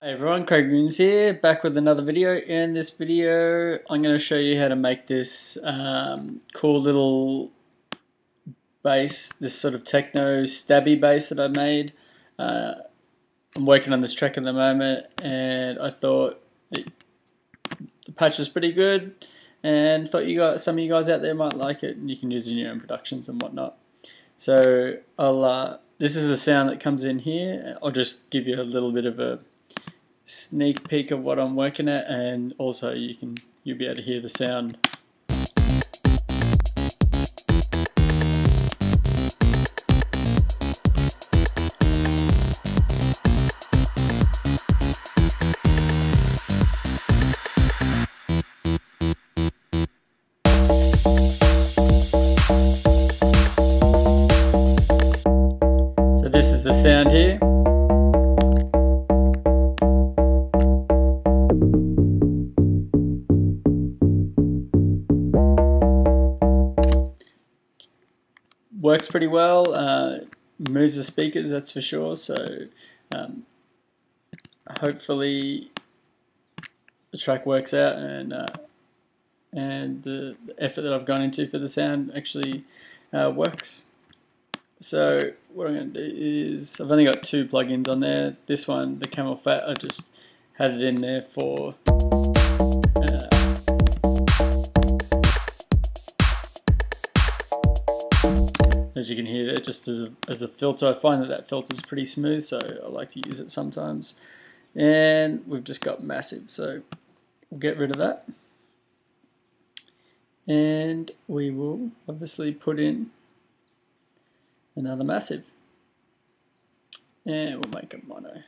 Hey everyone, Craig Moons here, back with another video. In this video, I'm going to show you how to make this cool little bass, this sort of techno stabby bass that I made. I'm working on this track at the moment, and I thought the patch was pretty good, and thought some of you guys out there might like it, and you can use it in your own productions and whatnot. So this is the sound that comes in here. I'll just give you a little bit of a sneak peek of what I'm working at, and also you'll be able to hear the sound. So this is the sound here. Works pretty well, moves the speakers, that's for sure, so hopefully the track works out, and the effort that I've gone into for the sound actually works. So what I'm going to do is, I've only got two plugins on there. This one, the Camel Fat, I just had it in there for as you can hear there, just as a filter. I find that filter is pretty smooth, so I like to use it sometimes. And we've just got massive, so we'll get rid of that. And we will obviously put in another massive. And we'll make a mono.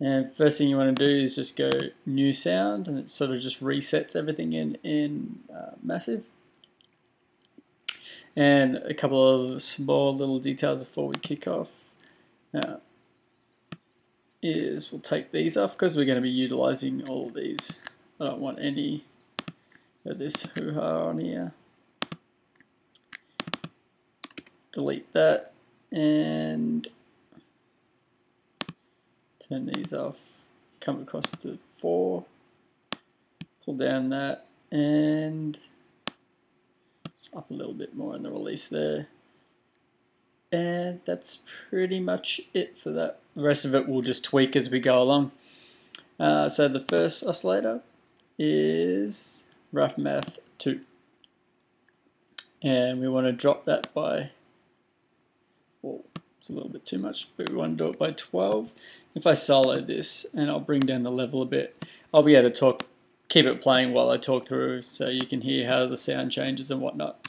And first thing you want to do is just go new sound, and it sort of just resets everything in massive. And a couple of small little details before we kick off is we'll take these off because we're going to be utilizing all of these. I don't want any of this hoo-ha on here. Delete that and turn these off. Come across to 4, pull down that, and up a little bit more on the release there, and that's pretty much it for that. The rest of it we'll just tweak as we go along. So the first oscillator is Rough Math 2, and we want to drop that by, well, it's a little bit too much, but we want to do it by 12. If I solo this and I'll bring down the level a bit, I'll be able to keep it playing while I talk through, so you can hear how the sound changes and whatnot.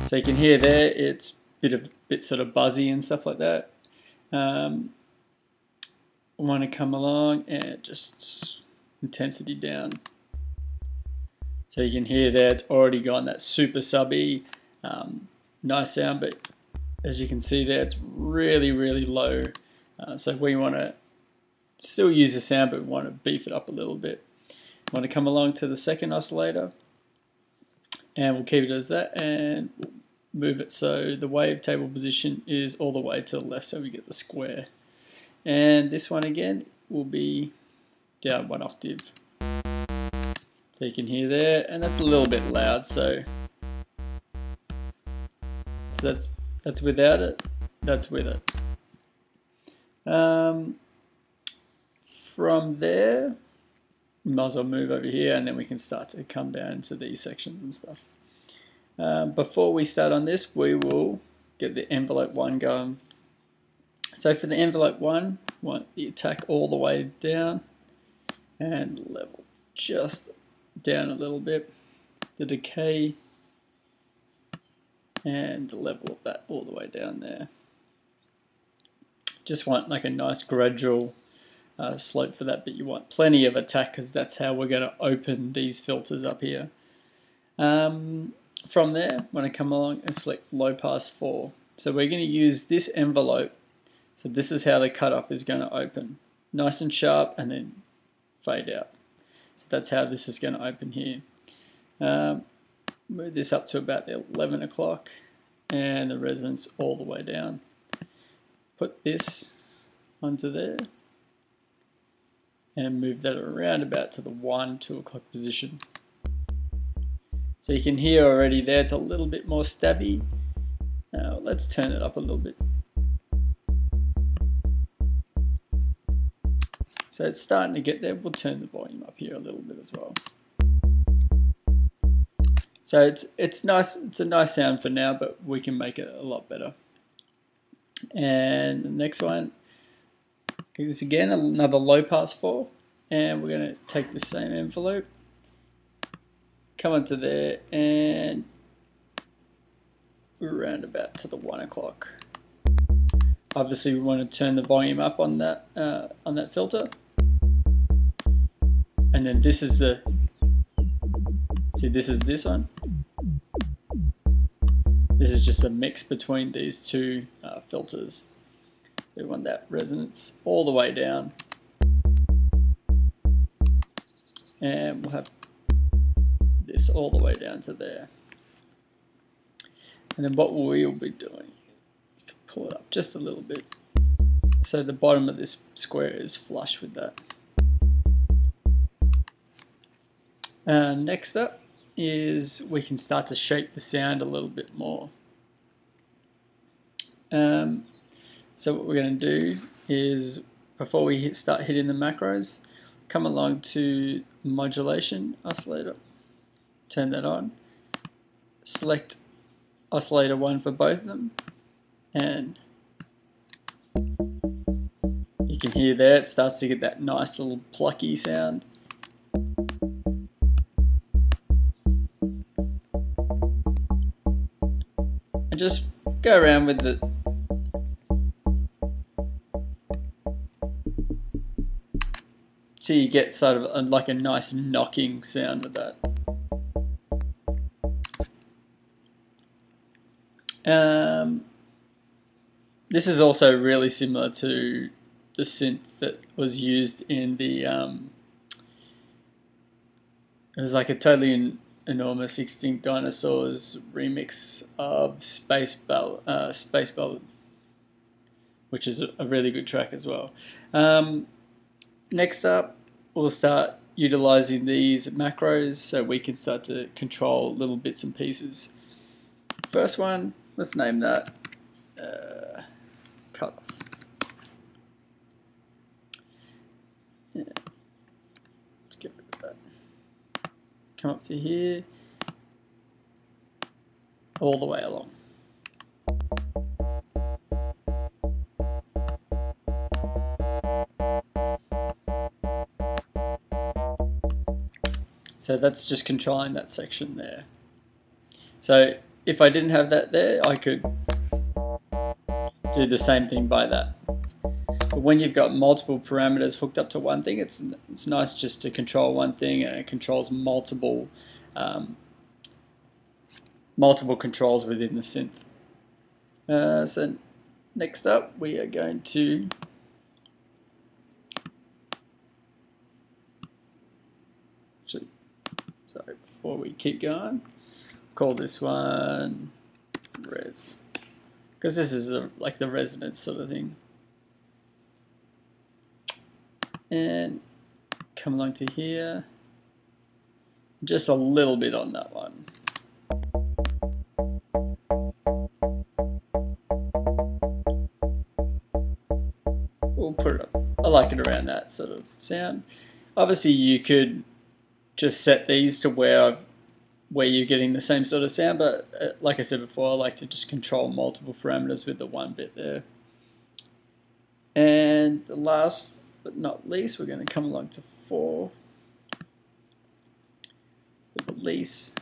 So you can hear there, it's a bit sort of buzzy and stuff like that. I want to come along and just intensity down. So you can hear there, it's already gone that super subby, nice sound, but as you can see there, it's really, really low. So we want to still use the sound, but we want to beef it up a little bit. Want to come along to the second oscillator, and we'll keep it as that, and we'll move it so the wavetable position is all the way to the left, so we get the square. And this one again will be down 1 octave. So you can hear there, and that's a little bit loud, so that's without it, that's with it. From there, we might as well move over here, and then we can start to come down to these sections and stuff. Before we start on this, we will get the envelope 1 going. So for the envelope 1, we want the attack all the way down and level just down a little bit. The decay and the level of that all the way down there. Just want like a nice gradual slope for that, but you want plenty of attack because that's how we're going to open these filters up here. From there, I'm going to come along and select low pass 4. So we're going to use this envelope. So this is how the cutoff is going to open. Nice and sharp, and then fade out. So that's how this is going to open here. Move this up to about the 11 o'clock and the resonance all the way down. Put this onto there and move that around about to the 2 o'clock position. So you can hear already there it's a little bit more stabby. Now let's turn it up a little bit. So it's starting to get there. We'll turn the volume up here a little bit as well. So it's nice. It's a nice sound for now, but we can make it a lot better. And the next one is again another low pass 4, and we're going to take the same envelope, come onto there, and around about to the 1 o'clock. Obviously, we want to turn the volume up on that filter, and then this is the this one. This is just a mix between these 2 filters. We want that resonance all the way down, and we'll have this all the way down to there. And then what we'll be doing, you can pull it up just a little bit so the bottom of this square is flush with that. Next up is we can start to shape the sound a little bit more. So what we're going to do is, before we start hitting the macros, come along to Modulation, Oscillator, turn that on, select Oscillator 1 for both of them, and you can hear there it starts to get that nice little plucky sound. And just go around with it. So you get sort of like a nice knocking sound with that. This is also really similar to the synth that was used in the it was like a totally enormous Extinct Dinosaurs remix of Space Ballad, which is a really good track as well. Next up, we'll start utilizing these macros so we can start to control little bits and pieces. First one, let's name that cut off. Yeah. Let's get rid of that. Come up to here, all the way along. So that's just controlling that section there. So if I didn't have that there, I could do the same thing by that. But when you've got multiple parameters hooked up to one thing, it's nice just to control one thing, and it controls multiple controls within the synth. So next up, we are going to sorry, before we keep going, call this one res, because this is like the resonance sort of thing. And come along to here, just a little bit on that one. We'll put it up. I like it around that sort of sound. Obviously you could just set these to where you're getting the same sort of sound, but like I said before, I like to just control multiple parameters with the one bit there. And the last but not least, we're going to come along to 4, the release.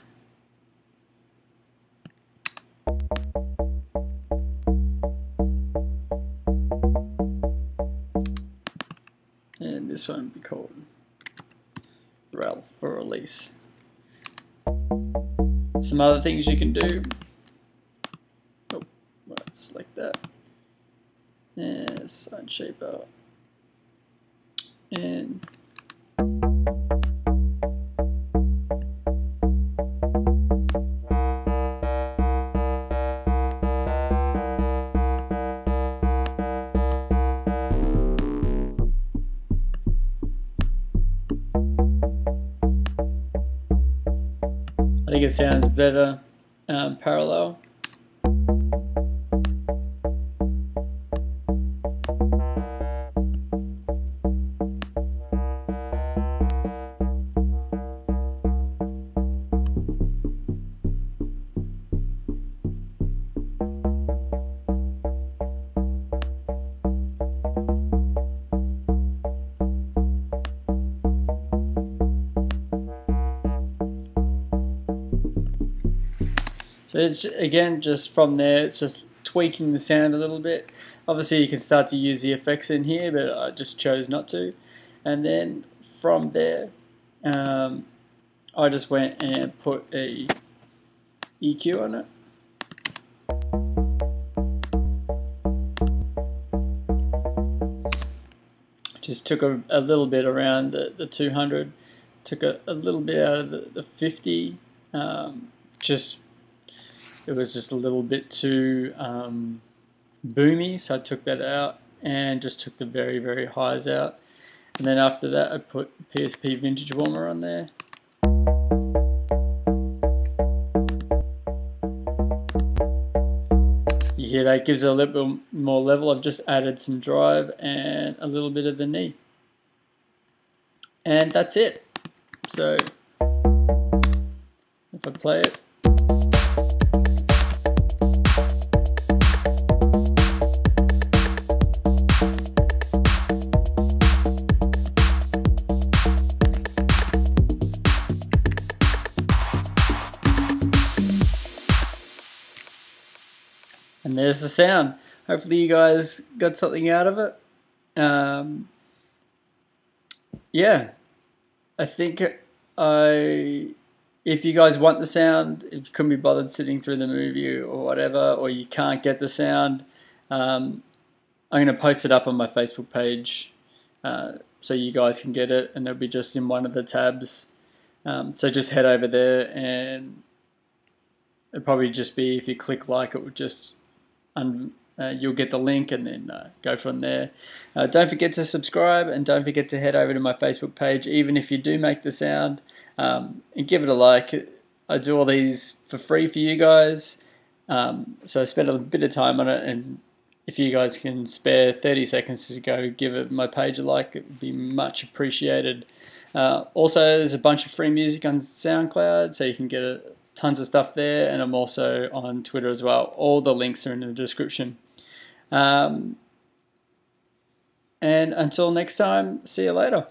And this one will be called rel for release. Some other things you can do. Oh, select that. And sign shaper. And think it sounds better parallel. So it's, again, just from there, it's just tweaking the sound a little bit. Obviously you can start to use the effects in here, but I just chose not to. And then from there, I just went and put a EQ on it. Just took a little bit around the 200, took a little bit out of the 50, it was just a little bit too boomy, so I took that out and just took the very, very highs out. And then after that I put PSP Vintage Warmer on there. You hear that gives it a little bit more level. I've just added some drive and a little bit of the knee. And that's it. So if I play it, and there's the sound. Hopefully you guys got something out of it. Yeah, I think if you guys want the sound, if you couldn't be bothered sitting through the movie or whatever, or you can't get the sound, I'm going to post it up on my Facebook page so you guys can get it, and it'll be just in one of the tabs. So just head over there, and it'll probably just be, if you click like, it would just you'll get the link, and then go from there. Don't forget to subscribe, and don't forget to head over to my Facebook page, even if you do make the sound, and give it a like. I do all these for free for you guys, so I spend a bit of time on it, and if you guys can spare 30 seconds to go give my page a like, it would be much appreciated. Also, there's a bunch of free music on SoundCloud, so you can get tons of stuff there, and I'm also on Twitter as well. All the links are in the description. And until next time, see you later.